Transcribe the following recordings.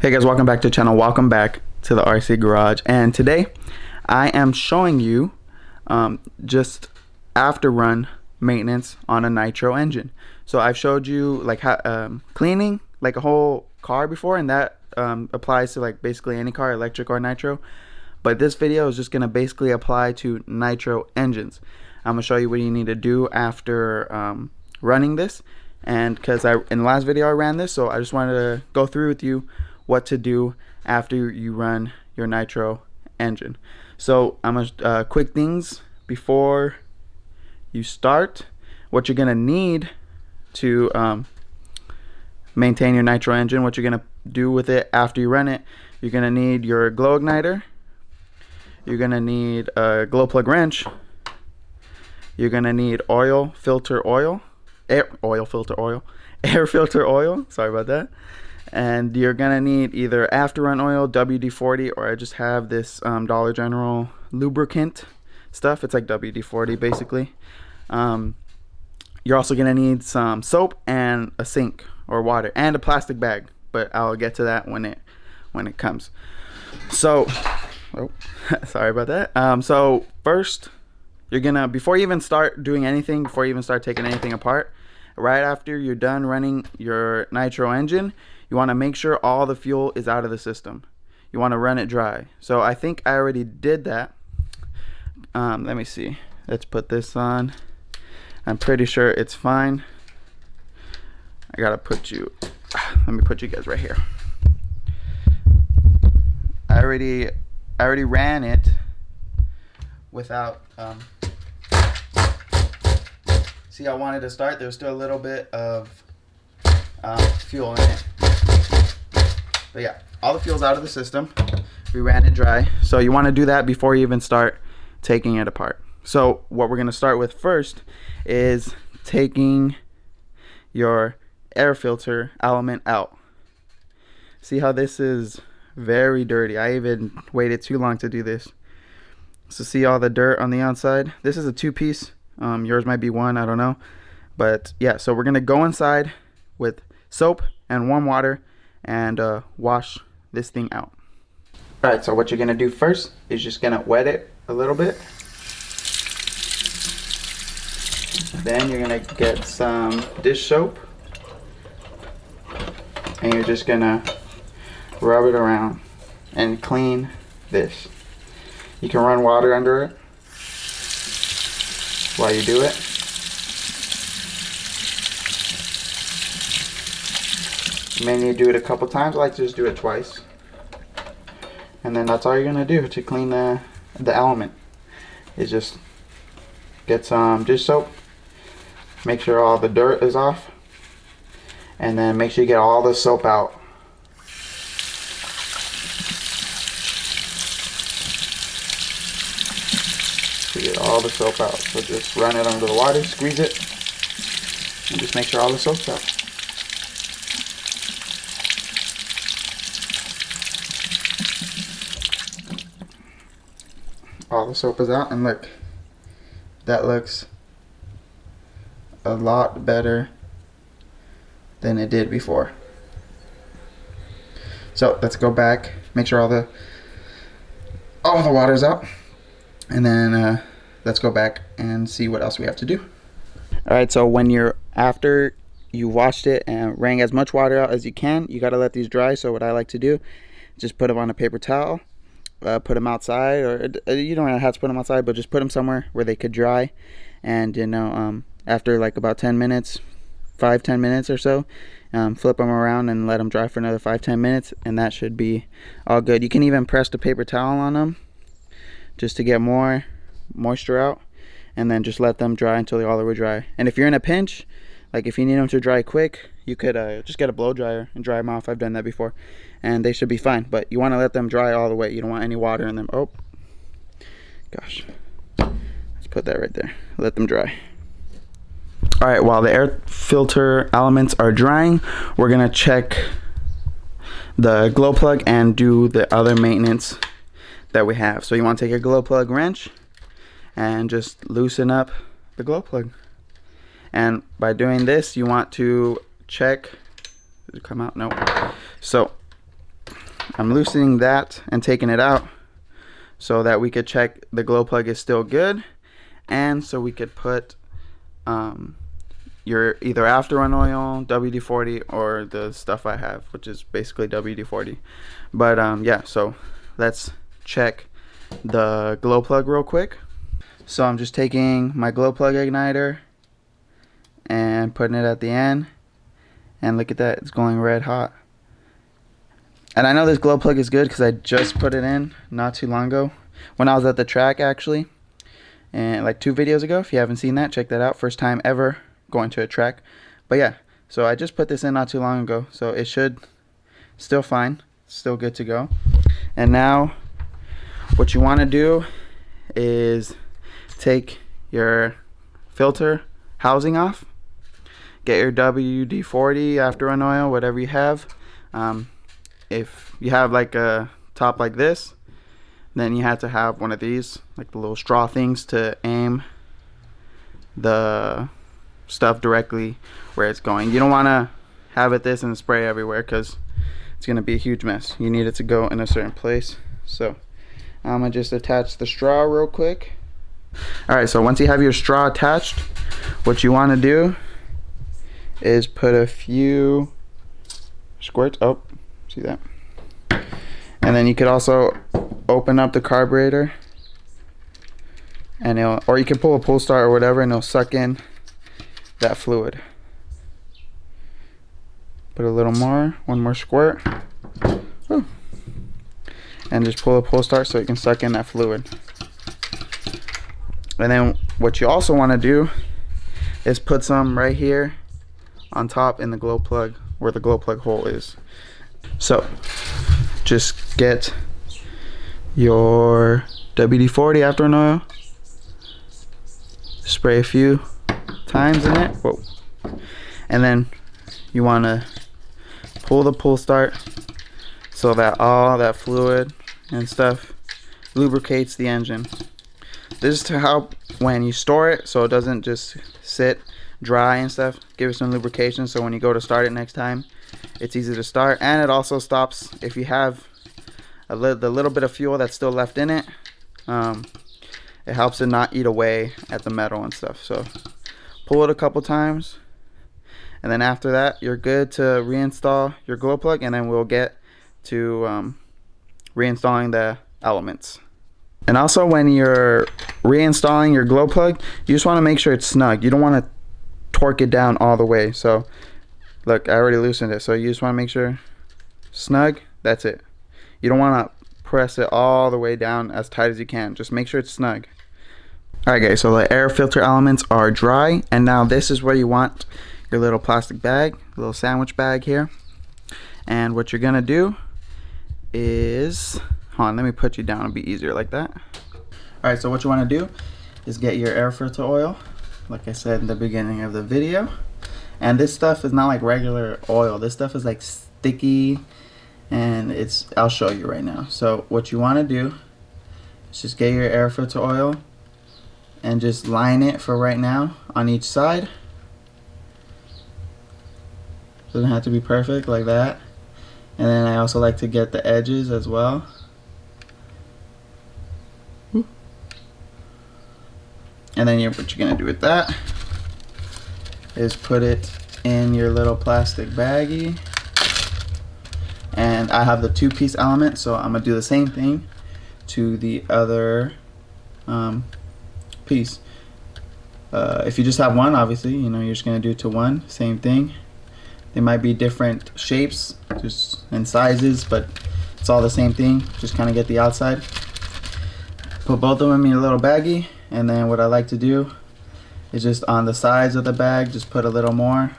Hey guys, welcome back to the channel. Welcome back to the RC Garage. And today I am showing you just after run maintenance on a Nitro engine. So I've showed you like how, cleaning like a whole car before, and that applies to like basically any car, electric or Nitro. But this video is just gonna basically apply to Nitro engines. I'm gonna show you what you need to do after running this, and because in the last video I ran this, so I just wanted to go through with you what to do after you run your Nitro engine. So I'm gonna quick things before you start. What you're gonna need to maintain your Nitro engine, what you're gonna do with it after you run it. You're gonna need your glow igniter. You're gonna need a glow plug wrench. You're gonna need air filter oil. Sorry about that. And you're gonna need either after run oil, WD-40, or I just have this Dollar General lubricant stuff. It's like WD-40 basically. You're also gonna need some soap and a sink or water and a plastic bag, but I'll get to that when it comes. So, sorry about that. So first, you're gonna, before you even start doing anything, before you even start taking anything apart, right after you're done running your Nitro engine, you want to make sure all the fuel is out of the system. You want to run it dry. So I think I already did that. Let me see. Let's put this on. I'm pretty sure it's fine. I gotta put you, let me put you guys right here. I already ran it without see, I wanted to start, there's still a little bit of fuel in it, but yeah, all the fuel's out of the system. We ran it dry, so you want to do that before you even start taking it apart. So what we're going to start with first is taking your air filter element out. See how this is very dirty? I even waited too long to do this. So see all the dirt on the outside? This is a two-piece. Yours might be one, I don't know. But yeah, so we're gonna go inside with soap and warm water and wash this thing out. Alright, so what you're gonna do first is just gonna wet it a little bit. Then you're gonna get some dish soap and you're just gonna rub it around and clean this. You can run water under it while you do it. You may need to do it a couple times. I like to just do it twice. And then that's all you're gonna do to clean the element. Is just get some dish soap, make sure all the dirt is off, and then make sure you get all the soap out. Get all the soap out. So just run it under the water, squeeze it, and just make sure all the soap's out. All the soap is out, and look, that looks a lot better than it did before. So let's go back, make sure all the water's out, and then let's go back and see what else we have to do. Alright, so after you washed it and wring as much water out as you can, you got to let these dry. So what I like to do, just put them on a paper towel, put them outside, or you don't have to put them outside, but just put them somewhere where they could dry. And you know, after like about 10 minutes, 5-10 minutes or so, flip them around and let them dry for another 5-10 minutes, and that should be all good. You can even press the paper towel on them just to get more moisture out, and then just let them dry until they're all the way dry. And if you're in a pinch, like if you need them to dry quick, you could just get a blow dryer and dry them off. I've done that before, and they should be fine. But you want to let them dry all the way. You don't want any water in them. Oh gosh, let's put that right there. Let them dry. All right, while the air filter elements are drying, we're gonna check the glow plug and do the other maintenance that we have. So you want to take your glow plug wrench and just loosen up the glow plug. And by doing this, you want to check. Did it come out? No. So I'm loosening that and taking it out so that we could check the glow plug is still good, and so we could put your either after run oil, WD-40, or the stuff I have, which is basically WD-40. But yeah, so let's check the glow plug real quick. So I'm just taking my glow plug igniter and putting it at the end, and look at that, it's going red hot. And I know this glow plug is good because I just put it in not too long ago when I was at the track, actually, and like 2 videos ago. If you haven't seen that, check that out. First time ever going to a track. But yeah, so I just put this in not too long ago, so it should still fine, still good to go. And now what you want to do is take your filter housing off, get your WD-40 after run oil, whatever you have. If you have like a top like this, then you have to have one of these, like the little straw things, to aim the stuff directly where it's going. You don't want to have it this and spray everywhere because it's going to be a huge mess. You need it to go in a certain place. So I'm going to just attach the straw real quick. Alright, so once you have your straw attached, what you want to do is put a few squirts. Oh, see that? And then you could also open up the carburetor, and or you can pull a pull start or whatever, and it'll suck in that fluid. Put a little more, one more squirt. Ooh. And just pull a pull start so it can suck in that fluid. And then what you also want to do is put some right here on top in the glow plug, where the glow plug hole is. So just get your WD-40 after an oil, spray a few times in it. Whoa. And then you want to pull the pull start so that all that fluid and stuff lubricates the engine. This is to help when you store it so it doesn't just sit dry and stuff. Give it some lubrication so when you go to start it next time, it's easy to start. And it also stops if you have the little bit of fuel that's still left in it. It helps it not eat away at the metal and stuff. So pull it a couple times, and then after that you're good to reinstall your glow plug, and then we'll get to reinstalling the elements. And also, when you're reinstalling your glow plug, you just want to make sure it's snug. You don't want to torque it down all the way. So look, I already loosened it, so you just want to make sure snug. That's it. You don't want to press it all the way down as tight as you can. Just make sure it's snug. Alright guys, so the air filter elements are dry, and now this is where you want your little plastic bag, little sandwich bag here. And what you're gonna do is, hold on, let me put you down, it'll be easier like that. Alright, so what you want to do is get your air filter oil, like I said in the beginning of the video. And this stuff is not like regular oil. This stuff is like sticky, and I'll show you right now. So what you want to do is just get your air filter oil and just line it for right now on each side. Doesn't have to be perfect like that. And then I also like to get the edges as well. And then what you're gonna do with that is put it in your little plastic baggie. And I have the 2-piece element, so I'm gonna do the same thing to the other piece. If you just have one, obviously, you know, you're just gonna do it to one, same thing. They might be different shapes and sizes, but it's all the same thing. Just kind of get the outside. Put both of them in your little baggie, and then what I like to do is just on the sides of the bag, just put a little more.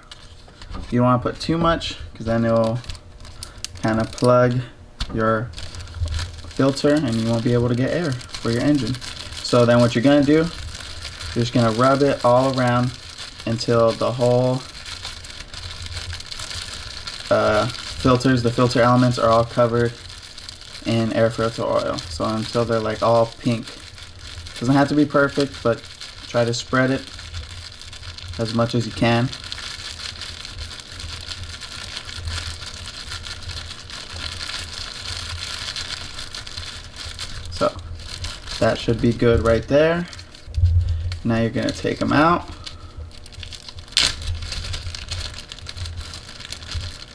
You don't want to put too much, because then it'll kind of plug your filter and you won't be able to get air for your engine. So then what you're going to do, you're just going to rub it all around until the whole the filter elements are all covered in air filter oil. So until they're like all pink. Doesn't have to be perfect, but try to spread it as much as you can. That should be good right there. Now you're gonna take them out.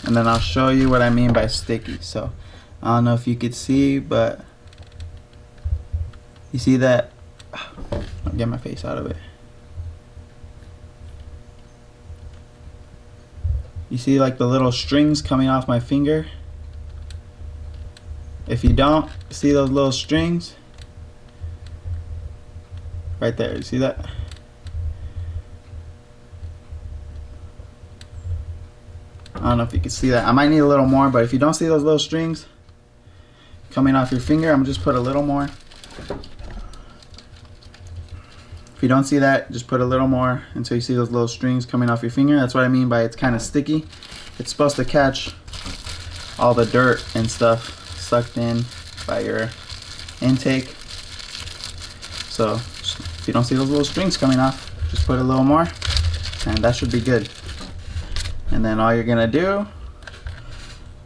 And then I'll show you what I mean by sticky. So I don't know if you could see, but you see that? I'll get my face out of it. You see like the little strings coming off my finger? If you don't see those little strings, right there, you see that? I don't know if you can see that. I might need a little more, but if you don't see those little strings coming off your finger, I'm gonna just put a little more. If you don't see that, just put a little more until you see those little strings coming off your finger. That's what I mean by it's kind of sticky. It's supposed to catch all the dirt and stuff sucked in by your intake. So if you don't see those little strings coming off, just put a little more and that should be good. And then all you're gonna do,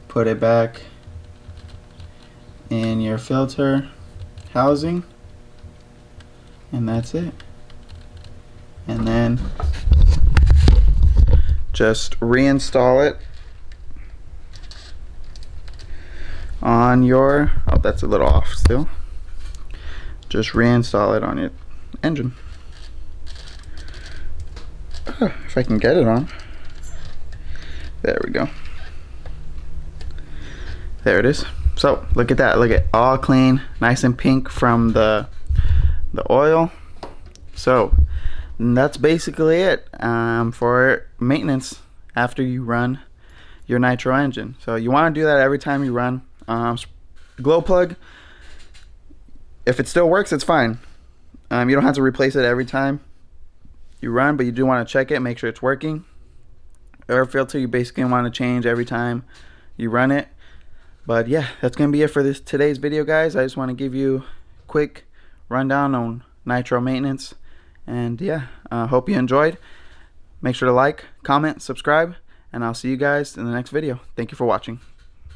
put it back in your filter housing, and that's it. And then just reinstall it on your, oh, that's a little off still. Just reinstall it on your engine. If I can get it on. There we go. There it is. So look at that. Look at all clean, nice and pink from the oil. So that's basically it for maintenance after you run your Nitro engine. So you want to do that every time you run. Glow plug, if it still works, it's fine. You don't have to replace it every time you run, but you do want to check it, make sure it's working. Air filter, you basically want to change every time you run it. But yeah, that's gonna be it for today's video, guys. I just want to give you a quick rundown on Nitro maintenance, and yeah, hope you enjoyed. Make sure to like, comment, subscribe, and I'll see you guys in the next video. Thank you for watching.